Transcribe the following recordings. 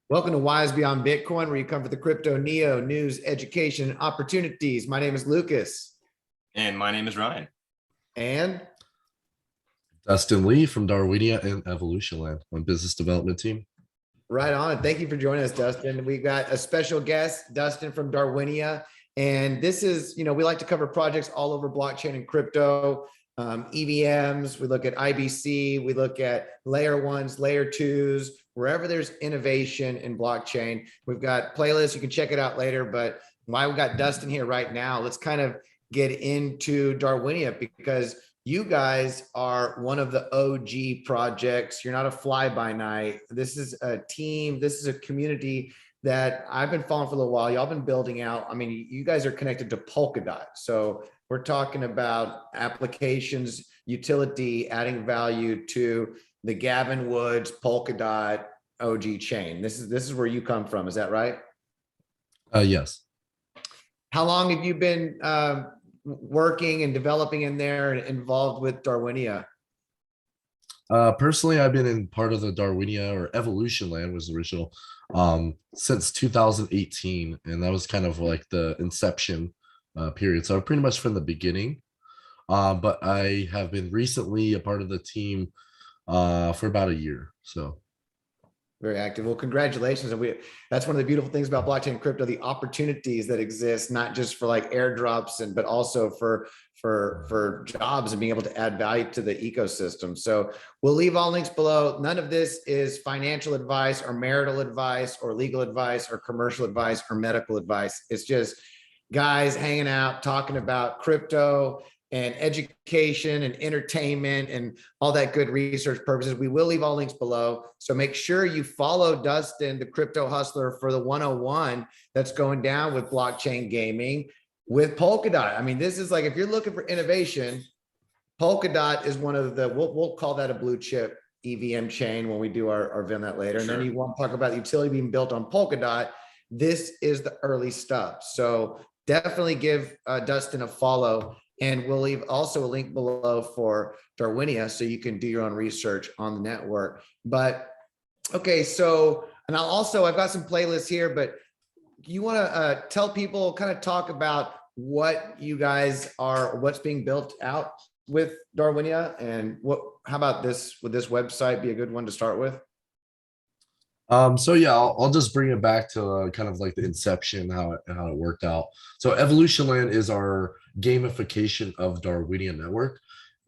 Welcome to Wise Beyond Bitcoin, where you come for the crypto neo news, education, and opportunities. My name is Lucas. And my name is Ryan. And Dustin Lee from Darwinia and Evolution Land on business development team. right on. Thank you for joining us, Dustin. We got a special guest, Dustin from Darwinia. And this is, we like to cover projects all over blockchain and crypto, EVMs. We look at IBC. We look at layer ones, layer twos, wherever there's innovation in blockchain. We've got playlists. You can check it out later. But why we got Dustin here right now, let's kind of get into Darwinia, because you guys are one of the OG projects. You're not a fly-by-night. This is a team. This is a community that I've been following for a little while. Y'all been building out. I mean, you guys are connected to Polkadot. So we're talking about applications, utility, adding value to the Gavin Woods Polkadot OG chain. This is where you come from. Is that right? Yes. How long have you been working and developing in there and involved with Darwinia? Personally, I've been in part of the Darwinia, or Evolution Land was the original, since 2018. And that was kind of like the inception period. So pretty much from the beginning. But I have been recently a part of the team for about a year. So very active. Well, congratulations. And that's one of the beautiful things about blockchain and crypto, the opportunities that exist, not just for like airdrops but also for jobs and being able to add value to the ecosystem. So we'll leave all links below. None of this is financial advice or marital advice or legal advice or commercial advice or medical advice. It's just guys hanging out, talking about crypto and education and entertainment and all that good research purposes. We will leave all links below. So make sure you follow Dustin, the crypto hustler, for the 101 that's going down with blockchain gaming with Polkadot. I mean, this is like, if you're looking for innovation, Polkadot is one of the, we'll call that a blue chip EVM chain when we do our event that later. And then you want to talk about the utility being built on Polkadot. This is the early stuff. So definitely give Dustin a follow. And we'll leave also a link below for Darwinia so you can do your own research on the network. But okay, so, and I've got some playlists here, but you want to tell people, kind of talk about what you guys are, what's being built out with Darwinia, and how about this, would this website be a good one to start with? So yeah, I'll just bring it back to kind of like the inception, how it worked out. So Evolution Land is our gamification of Darwinia Network.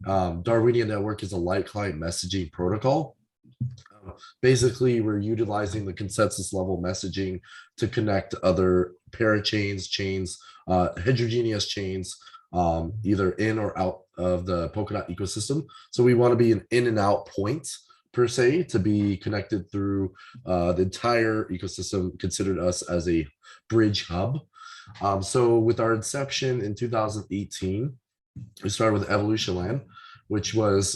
Darwinia Network is a light client messaging protocol. Basically, we're utilizing the consensus level messaging to connect other parachains, heterogeneous chains, either in or out of the Polkadot ecosystem. So we want to be an in and out point, per se, to be connected through the entire ecosystem, considered us as a bridge hub. So with our inception in 2018, we started with Evolution Land, which was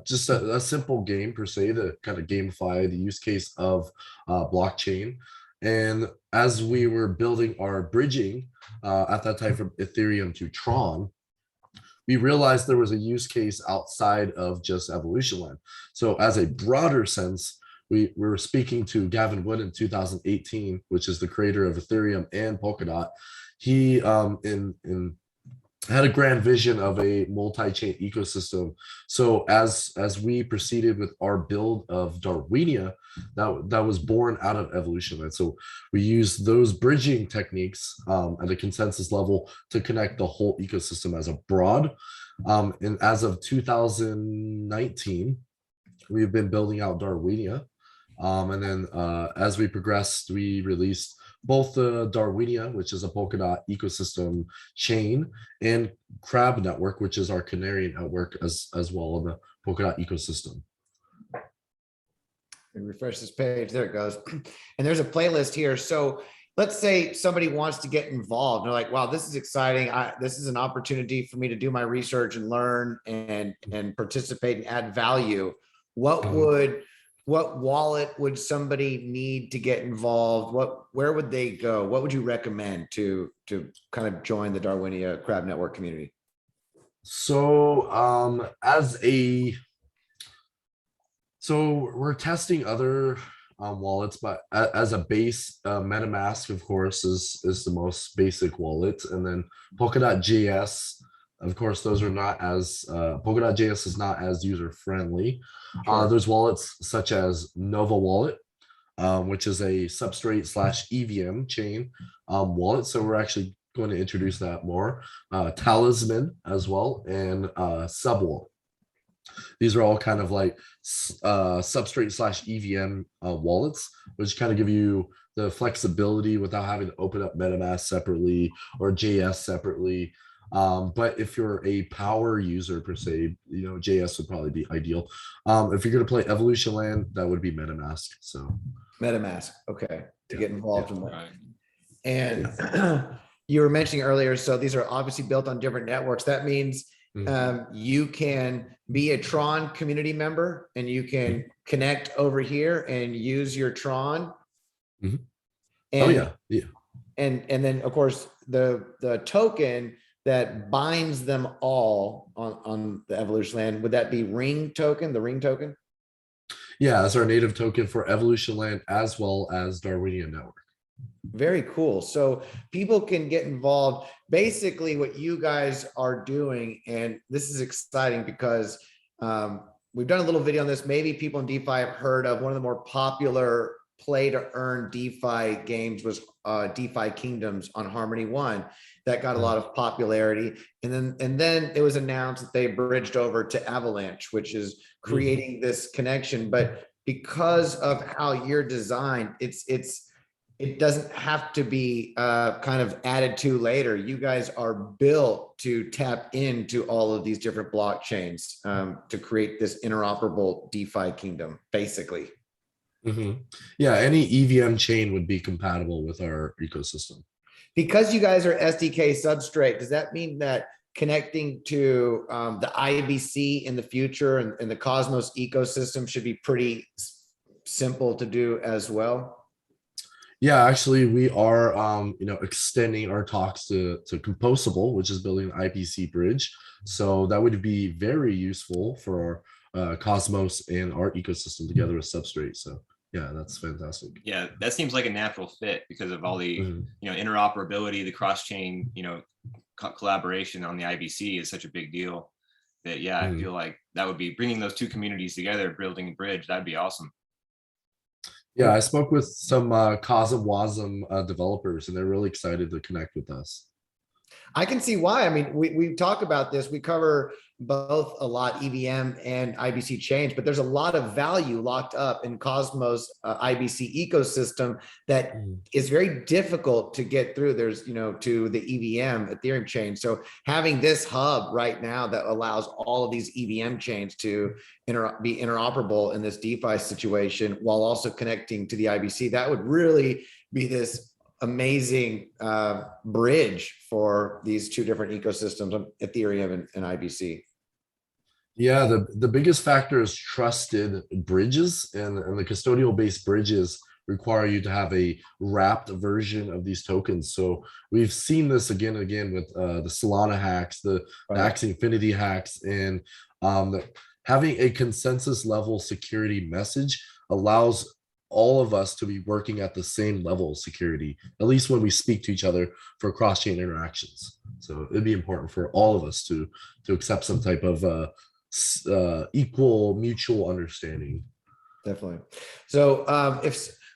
just a simple game per se to kind of gamify the use case of blockchain. And as we were building our bridging at that time from Ethereum to Tron, we realized there was a use case outside of just Evolution Land. So as a broader sense, we were speaking to Gavin Wood in 2018, which is the creator of Ethereum and Polkadot. He had a grand vision of a multi-chain ecosystem. So as we proceeded with our build of Darwinia, that was born out of Evolution Land. So we used those bridging techniques at a consensus level to connect the whole ecosystem as a broad. And as of 2019, we've been building out Darwinia. And then as we progressed, we released both the Darwinia, which is a Polkadot ecosystem chain, and Crab Network, which is our Canary network as well in the Polkadot ecosystem. Refresh this page. There it goes. And there's a playlist here. So let's say somebody wants to get involved. They're like, wow, this is exciting. This is an opportunity for me to do my research and learn and participate and add value. What wallet would somebody need to get involved? Where would they go? What would you recommend to kind of join the Darwinia Crab Network community? So we're testing other wallets, but as a base, MetaMask, of course, is the most basic wallet, and then Polkadot.js. Of course, those are not as Polkadot.js is not as user friendly. There's wallets such as Nova Wallet, which is a substrate / EVM chain wallet. So we're actually going to introduce that more. Talisman as well, and Subwall. These are all kind of like substrate / EVM wallets, which kind of give you the flexibility without having to open up MetaMask separately or JS separately. But if you're a power user per se, JS would probably be ideal. If you're going to play Evolution Land, that would be MetaMask. So MetaMask, okay, to get involved in that. Right. And you were mentioning earlier, so these are obviously built on different networks. That means you can be a Tron community member and you can connect over here and use your Tron. And, yeah. And then of course the token that binds them all on the Evolution Land, would that be ring token, the ring token? Yeah, that's our native token for Evolution Land as well as Darwinia Network. Very cool. So people can get involved. Basically what you guys are doing, and this is exciting because we've done a little video on this. Maybe people in DeFi have heard of one of the more popular play to earn DeFi games was DeFi Kingdoms on Harmony One. That got a lot of popularity. And then it was announced that they bridged over to Avalanche, which is creating this connection. But because of how you're designed, it doesn't have to be kind of added to later. You guys are built to tap into all of these different blockchains to create this interoperable DeFi kingdom, basically. Yeah, any EVM chain would be compatible with our ecosystem. Because you guys are SDK substrate, does that mean that connecting to the IBC in the future and the Cosmos ecosystem should be pretty simple to do as well? Yeah, actually, we are extending our talks to Composable, which is building an IBC bridge. So that would be very useful for our Cosmos and our ecosystem together with Substrate. So yeah, that's fantastic. Yeah, that seems like a natural fit because of all the interoperability, the cross-chain collaboration on the IBC is such a big deal that I feel like that would be bringing those two communities together, building a bridge. That'd be awesome. Yeah, I spoke with some CosmWasm developers, and they're really excited to connect with us. I can see why. I mean, we talk about this. We cover both a lot, EVM and IBC change, but there's a lot of value locked up in Cosmos IBC ecosystem that is very difficult to get through. There's, to the EVM Ethereum chain. So having this hub right now that allows all of these EVM chains to be interoperable in this DeFi situation while also connecting to the IBC, that would really be this amazing bridge for these two different ecosystems, Ethereum and IBC. Yeah, the biggest factor is trusted bridges, and the custodial based bridges require you to have a wrapped version of these tokens. So we've seen this again and again with the Solana hacks, the Axie Infinity hacks, and having a consensus level security message allows all of us to be working at the same level of security, at least when we speak to each other for cross-chain interactions. So it'd be important for all of us to accept some type of equal mutual understanding. Definitely. So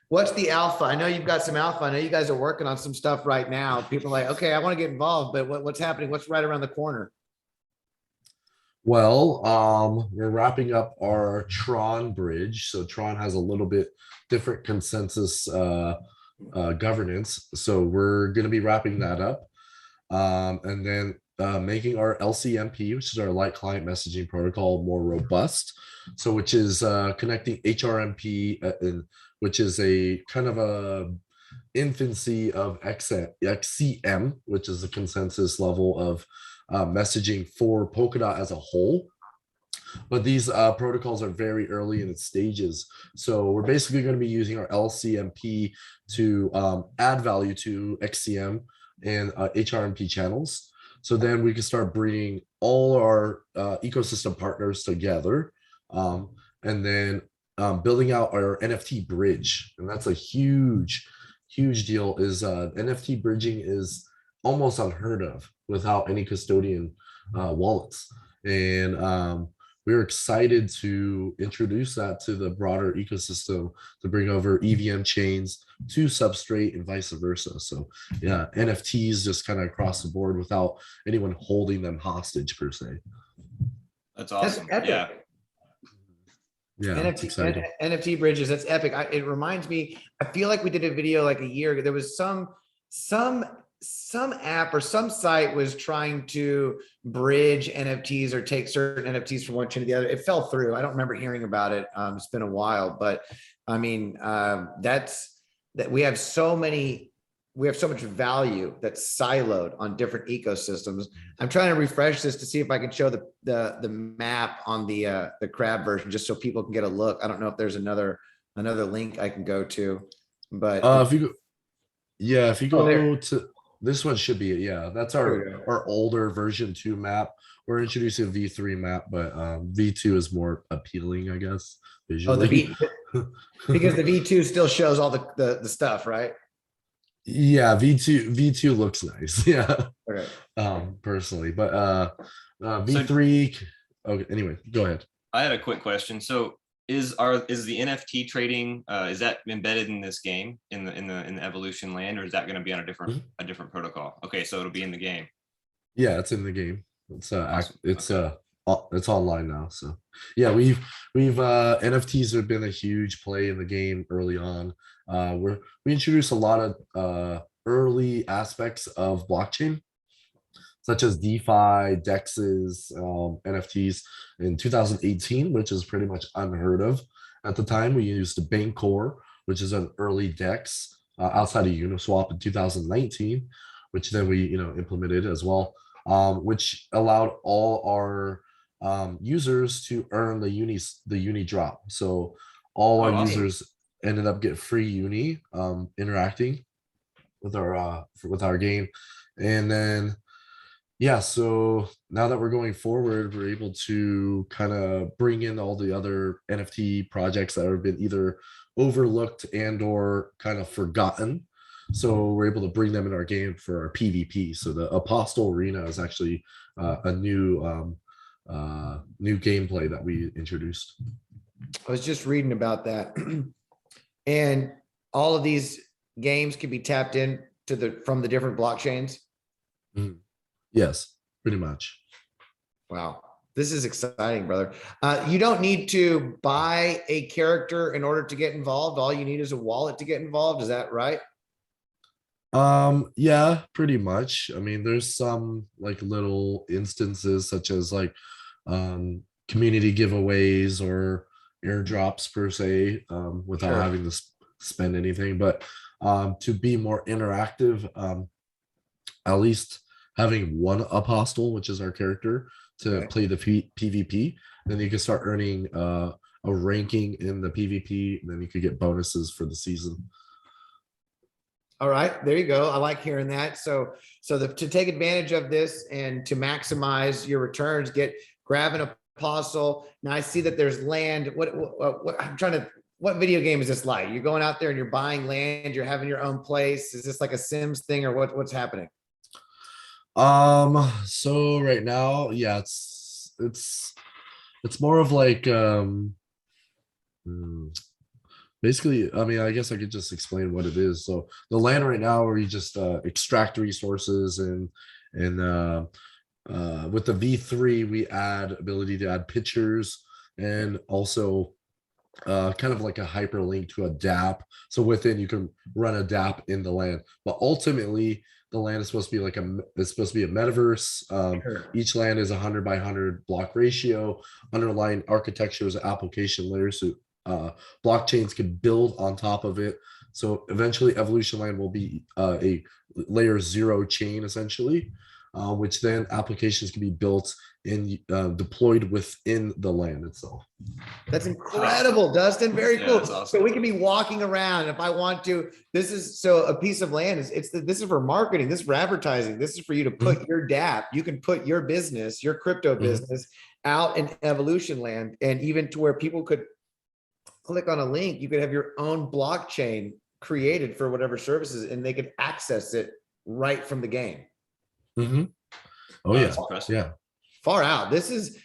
what's the alpha? I know you've got some alpha. I know you guys are working on some stuff right now. People are like, okay, I want to get involved, but what's happening? What's right around the corner? Well, we're wrapping up our Tron bridge. So Tron has a little bit different consensus governance. So we're going to be wrapping that up. And then making our LCMP, which is our light client messaging protocol, more robust. So which is connecting HRMP, which is a kind of a infancy of XCM, which is a consensus level of messaging for Polkadot as a whole. But these protocols are very early in its stages. So we're basically going to be using our LCMP to add value to XCM and HRMP channels. So then we can start bringing all our ecosystem partners together. And then building out our NFT bridge, and that's a huge deal. Is NFT bridging is almost unheard of without any custodian wallets, and we're excited to introduce that to the broader ecosystem to bring over EVM chains to Substrate and vice versa. So yeah, NFTs just kind of across the board without anyone holding them hostage per se. That's awesome. That's Yeah. Yeah, it's exciting. NFT bridges, that's epic. It reminds me, I feel like we did a video like a year ago. There was some app or some site was trying to bridge NFTs or take certain NFTs from one chain to the other. It fell through. I don't remember hearing about it. It's been a while, but I mean, that we have so much value that's siloed on different ecosystems. I'm trying to refresh this to see if I can show the map on the crab version, just so people can get a look. I don't know if there's another link I can go to, but If you go to this one, should be it. Yeah, that's our older version 2 map. We're introducing a V3 map, but V2 is more appealing, I guess, visually. Because the V2 still shows all the stuff, right? Yeah, V2 looks nice. Yeah. Okay. Personally, but V3. Okay. Anyway, go ahead. I had a quick question. So is the NFT trading is that embedded in this game in the evolution land, or is that going to be on a different protocol? Okay, so it'll be in the game. Yeah, it's in the game. It's Awesome. it's online now. So yeah, we've NFTs have been a huge play in the game early on. We introduced a lot of early aspects of blockchain, such as DeFi, DEXs, NFTs in 2018, which is pretty much unheard of. At the time, we used Bancor, which is an early DEX outside of Uniswap in 2019, which then we implemented as well, which allowed all our users to earn the uni drop. So all our users ended up getting free uni interacting with our game. And then yeah, so now that we're going forward, we're able to kind of bring in all the other NFT projects that have been either overlooked and or kind of forgotten. So we're able to bring them in our game for our PvP. So the Apostle Arena is actually a new gameplay that we introduced. I was just reading about that. And all of these games can be tapped in from the different blockchains. Mm-hmm. Yes, pretty much. Wow. This is exciting, brother. You don't need to buy a character in order to get involved. All you need is a wallet to get involved. Is that right? Yeah, pretty much. I mean, there's some like little instances such as like community giveaways or airdrops per se, without having to spend anything. But to be more interactive, at least having one apostle, which is our character, to play the PvP, then you can start earning a ranking in the PvP, and then you could get bonuses for the season. All right, there you go. I like hearing that. So to take advantage of this and to maximize your returns, grab an apostle. Now I see that there's land. What video game is this like? You're going out there and you're buying land, you're having your own place. Is this like a Sims thing, or what's happening? So right now, yeah, it's more of like basically, I mean, I guess I could just explain what it is. So the land right now where you just extract resources, and with the V3 we add ability to add pictures, and also kind of like a hyperlink to a DApp. So within you can run a DApp in the land, but ultimately the land is supposed to be it's supposed to be a metaverse. Each land is 100 by 100 block ratio. Underlying architecture is an application layer, so blockchains can build on top of it. So eventually evolution land will be a layer 0 chain essentially, which then applications can be built and deployed within the land itself. That's incredible, Dustin. Very cool. Awesome. So we can be walking around if I want to. This is a piece of land this is for marketing. This is for advertising. This is for you to put your DApp. You can put your business, your crypto business out in evolution land, and even to where people could click on a link, you could have your own blockchain created for whatever services, and they could access it right from the game. Mm-hmm. Oh, Wow, yeah. that's impressive. Yeah. Far out. This is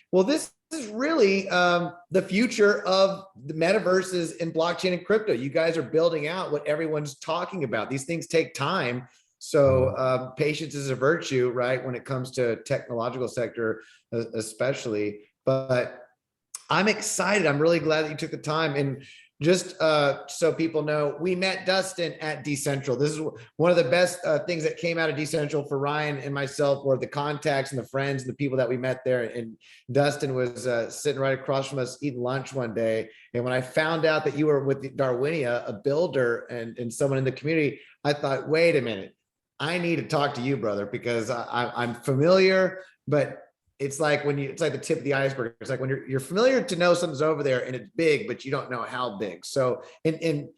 really the future of the metaverses in blockchain and crypto. You guys are building out what everyone's talking about. These things take time. So patience is a virtue, right? When it comes to technological sector, especially. But I'm excited. I'm really glad that you took the time. And just so people know, we met Dustin at DCentral. This is one of the best things that came out of DCentral for Ryan and myself, were the contacts and the friends and the people that we met there. And Dustin was sitting right across from us eating lunch one day. And when I found out that you were with Darwinia, a builder and someone in the community, I thought, wait a minute, I need to talk to you, brother, because I'm familiar, but it's like it's like the tip of the iceberg. It's like when you're familiar to know something's over there and it's big, but you don't know how big. So, and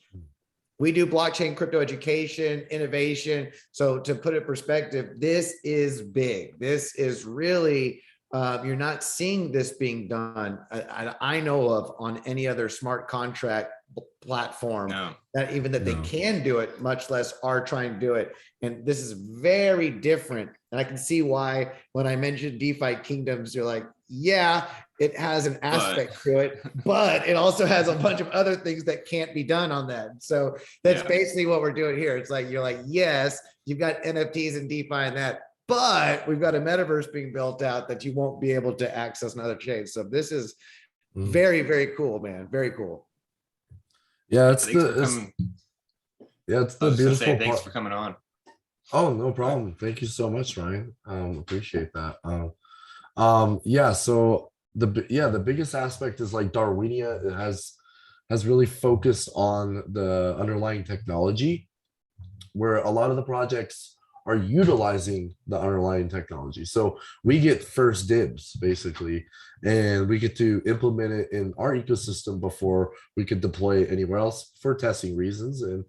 we do blockchain, crypto education, innovation. So to put it in perspective, this is big. This is really, you're not seeing this being done, I know of, on any other smart contract platform. No. That even that they can do it, much less are trying to do it. And this is very different. And I can see why when I mentioned DeFi Kingdoms, you're like, yeah, it has an aspect to it, but it also has a bunch of other things that can't be done on that. So that's basically what we're doing here. It's like, you're like, yes, you've got NFTs and DeFi and that, but we've got a metaverse being built out that you won't be able to access on other chains. So this is very, very cool, man. Very cool. Yeah, it's the beautiful part. Thanks for coming on. Oh, no problem. Thank you so much, Ryan. Appreciate that. Yeah, so the biggest aspect is like Darwinia has really focused on the underlying technology, where a lot of the projects are utilizing the underlying technology. So we get first dibs, basically, and we get to implement it in our ecosystem before we could deploy it anywhere else for testing reasons and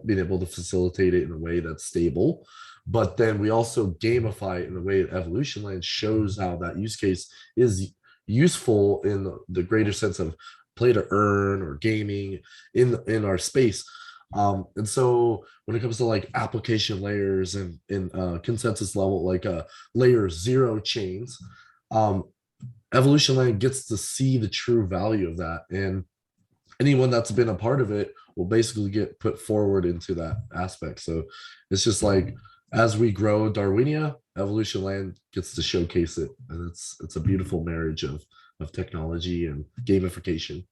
being able to facilitate it in a way that's stable. But then we also gamify it in a way that Evolution Land shows how that use case is useful in the greater sense of play to earn or gaming in our space. And so when it comes to like application layers and in consensus level, like layer 0 chains, Evolution Land gets to see the true value of that, and anyone that's been a part of it will basically get put forward into that aspect. So it's just like, as we grow Darwinia, Evolution Land gets to showcase it, and it's a beautiful marriage of technology and gamification.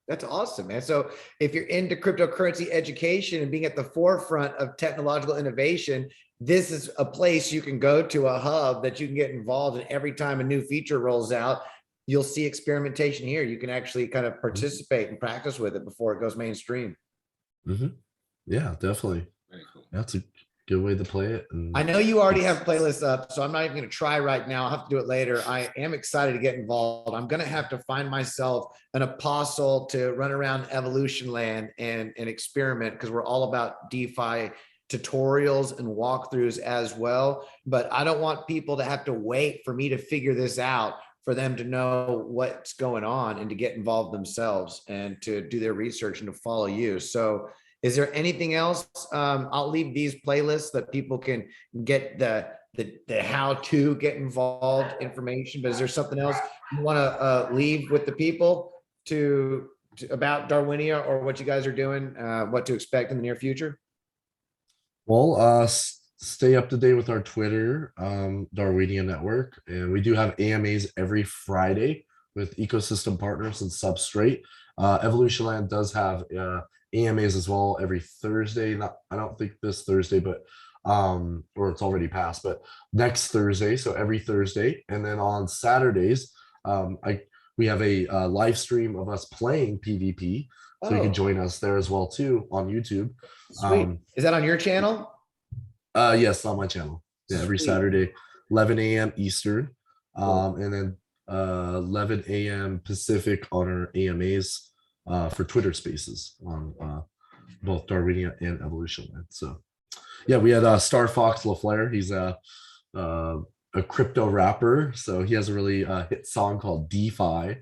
That's awesome, man. So if you're into cryptocurrency education and being at the forefront of technological innovation, this is a place you can go to, a hub that you can get involved in. Every time a new feature rolls out, you'll see experimentation here. You can actually kind of participate and practice with it before it goes mainstream. Yeah, definitely. Very cool. That's a good way to play it. And I know you already have playlists up, so I'm not even going to try right now. I'll have to do it later. I am excited to get involved. I'm going to have to find myself an apostle to run around Evolution Land and experiment, because we're all about DeFi tutorials and walkthroughs as well. But I don't want people to have to wait for me to figure this out, for them to know what's going on and to get involved themselves and to do their research and to follow you. So is there anything else? I'll leave these playlists that people can get the how to get involved information, but is there something else you want to leave with the people to about Darwinia, or what you guys are doing, what to expect in the near future? Well, stay up to date with our Twitter, Darwinia Network, and we do have AMAs every Friday with ecosystem partners and Substrate. Evolution Land does have AMAs as well every Thursday. I don't think this Thursday, but or it's already passed, but next Thursday. So every Thursday, and then on Saturdays, we have a live stream of us playing PvP. So you can join us there as well too on YouTube. Sweet. Is that on your channel? Yes, on my channel. Yeah, every Saturday, 11 a.m. Eastern, and then 11 a.m. Pacific on our AMAs for Twitter Spaces on both Darwinia and Evolution Land. So, yeah, we had Star Fox LaFleur. He's a crypto rapper, so he has a really hit song called DeFi.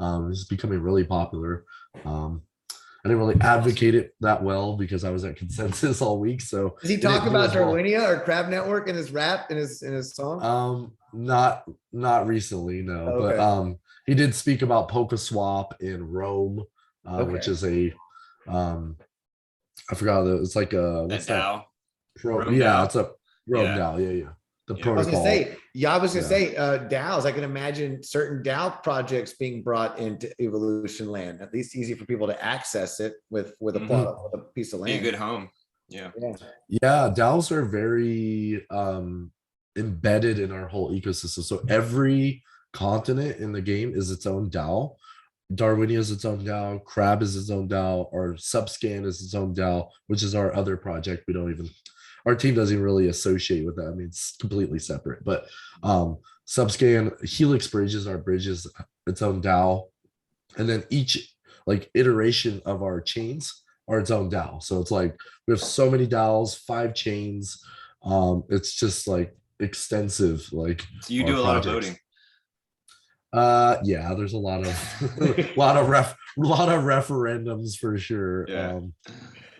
It's becoming really popular. I didn't really advocate it that well because I was at Consensus all week. So Does he it talk didn't do about as well. Darwinia or Crab Network in his rap in his song? Not recently, no. But Okay. he did speak about PokeSwap in Rome, which Okay. is a I forgot it's like a That what's that? DAO, Rome Yeah, DAO. it's a Rome Yeah. DAO. Yeah. The Yeah. I was gonna protocol. say, yeah, I was gonna Yeah. say DAOs. I can imagine certain DAO projects being brought into Evolution Land. At least easy for people to access it with a plot, with a piece of Be a land. good home. Yeah. Yeah. Yeah, DAOs are very embedded in our whole ecosystem. So every continent in the game is its own DAO. Darwinia is its own DAO, Crab is its own DAO, or Subscan is its own DAO, which is our other project. Our team doesn't really associate with that. I mean, it's completely separate. But Subscan, Helix Bridge is our bridge, is its own DAO. And then each like iteration of our chains are its own DAO. So it's like we have so many DAOs, 5 chains. It's just like extensive, like So you our do a lot of projects. voting. Yeah, there's a lot of a lot of referendums for sure. Yeah.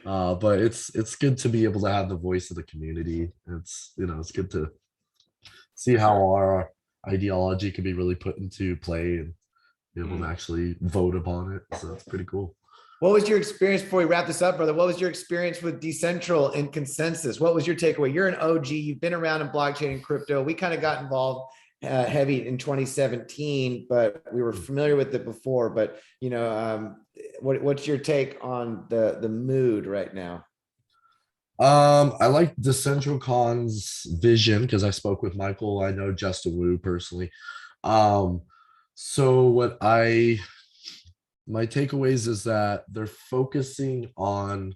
But it's good to be able to have the voice of the community. It's good to see how our ideology can be really put into play and be able to actually vote upon it. So it's pretty cool. What was your experience before we wrap this up, brother? What was your experience with DCentral and Consensus? What was your takeaway? You're an OG. You've been around in blockchain and crypto. We kind of got involved heavy in 2017, but we were familiar with it before. But what's your take on the mood right now? I like DCentral Con's vision because I spoke with Michael. I know Justin Wu personally. So my takeaways is that they're focusing on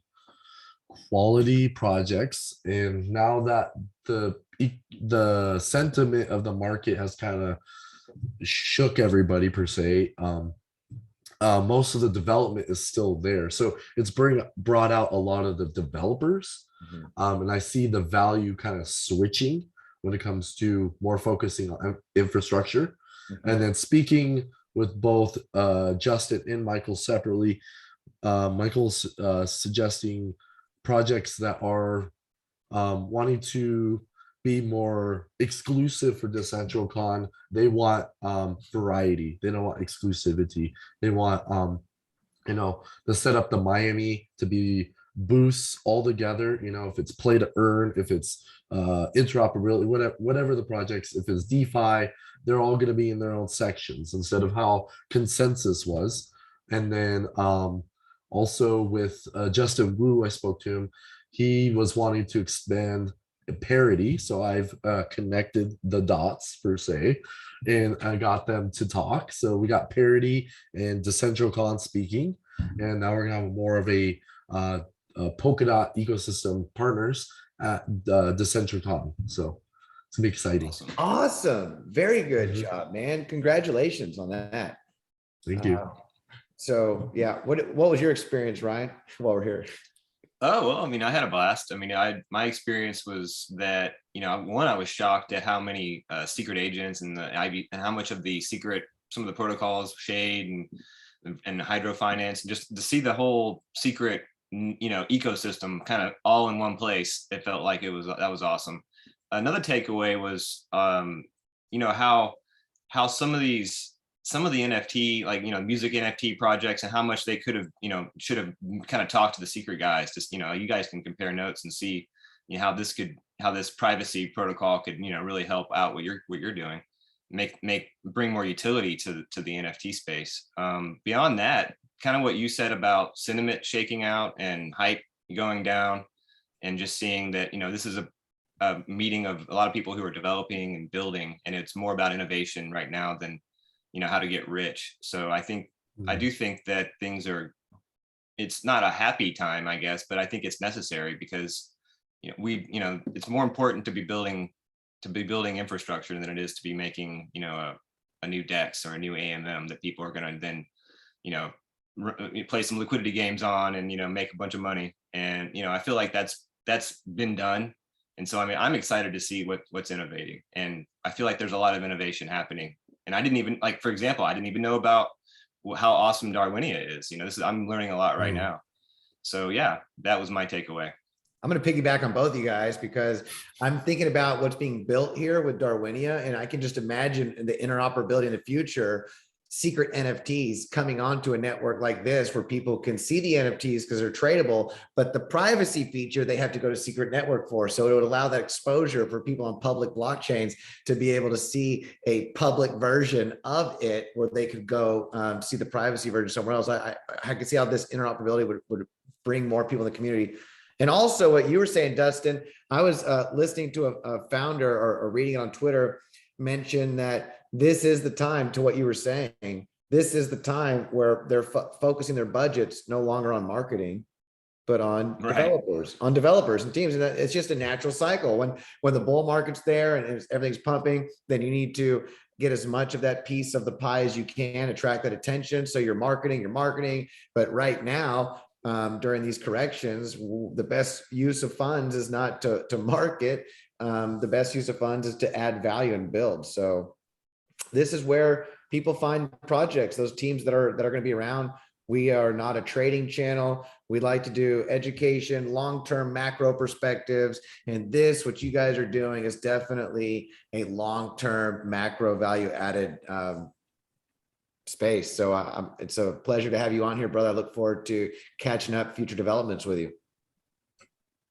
quality projects, and now that the sentiment of the market has kind of shook everybody per se, most of the development is still there, so it's brought out a lot of the developers. And I see the value kind of switching when it comes to more focusing on infrastructure. And then speaking with both Justin and Michael separately, Michael's suggesting projects that are wanting to be more exclusive for DCentral Con. They want variety. They don't want exclusivity. They want to set up the Miami to be boosts all together. If it's play to earn, if it's interoperability, whatever the projects, if it's DeFi, they're all going to be in their own sections instead of how Consensus was. And then also with Justin Wu, I spoke to him. He was wanting to expand parity, so I've connected the dots per se, and I got them to talk. So we got parity and DCentral Con speaking, and now we're gonna have more of a Polkadot ecosystem partners at DCentral Con. So it's gonna be exciting. Awesome. Very good job, man. Congratulations on that. Thank you. So yeah, what was your experience, Ryan, while we're here? Oh, well, I mean, I had a blast. I mean, my experience was that, I was shocked at how many secret agents and and how much of the secret, some of the protocols, Shade and Hydro Finance, and just to see the whole secret, ecosystem kind of all in one place. It felt like that was awesome. Another takeaway was, how some of the NFT, like, music NFT projects, and how much they could have, should have kind of talked to the secret guys. Just, you guys can compare notes and see, how this privacy protocol could, really help out what you're doing, bring more utility to the NFT space. Beyond that, kind of what you said about sentiment shaking out and hype going down, and just seeing that, this is a meeting of a lot of people who are developing and building, and it's more about innovation right now than how to get rich. So I do think that it's not a happy time, I guess, but I think it's necessary because it's more important to be building infrastructure than it is to be making a new DEX or a new AMM that people are going to then play some liquidity games on and make a bunch of money. And I feel like that's been done. And so I'm excited to see what's innovating, and I feel like there's a lot of innovation happening. And I didn't even, like, for example, I didn't even know about how awesome Darwinia is. You know, I'm learning a lot right Mm. now. So yeah, that was my takeaway. I'm going to piggyback on both of you guys because I'm thinking about what's being built here with Darwinia, and I can just imagine the interoperability in the future, secret NFTs coming onto a network like this where people can see the NFTs because they're tradable, but the privacy feature they have to go to secret network for. So it would allow that exposure for people on public blockchains to be able to see a public version of it where they could go see the privacy version somewhere else. I can see how this interoperability would bring more people in the community. And also what you were saying, Dustin, I was listening to a founder or reading it on Twitter mention that this is the time, to what you were saying, this is the time where they're focusing their budgets no longer on marketing, but on developers and teams. And it's just a natural cycle. When the bull market's there and everything's pumping, then you need to get as much of that piece of the pie as you can, attract that attention. So you're marketing. But right now, during these corrections, the best use of funds is not to market. The best use of funds is to add value and build. So this is where people find projects, those teams that are going to be around. We are not a trading channel. We like to do education, long-term macro perspectives. And this, what you guys are doing, is definitely a long-term macro value added space. So it's a pleasure to have you on here, brother. I look forward to catching up future developments with you.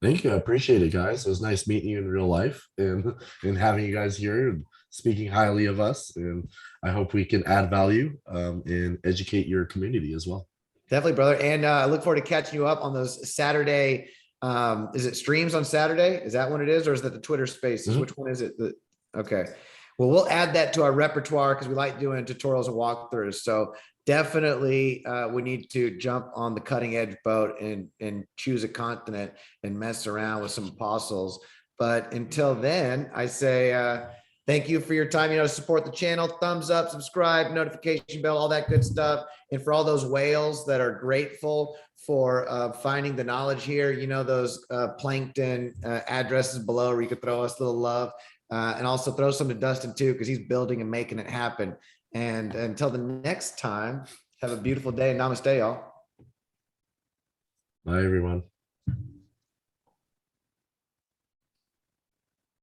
Thank you. I appreciate it, guys. It was nice meeting you in real life and having you guys here and speaking highly of us. And I hope we can add value and educate your community as well. Definitely, brother. And I look forward to catching you up on those Saturday. Is it streams on Saturday? Is that what it is? Or is that the Twitter spaces? Which one is it? Okay. Well, we'll add that to our repertoire because we like doing tutorials and walkthroughs. So definitely we need to jump on the cutting edge boat and choose a continent and mess around with some apostles. But until then, I say thank you for your time. Support the channel, thumbs up, subscribe, notification bell, all that good stuff. And for all those whales that are grateful for finding the knowledge here, those plankton addresses below where you could throw us a little love. And also throw some to Dustin too, because he's building and making it happen. And until the next time, have a beautiful day. Namaste, y'all. Bye, everyone.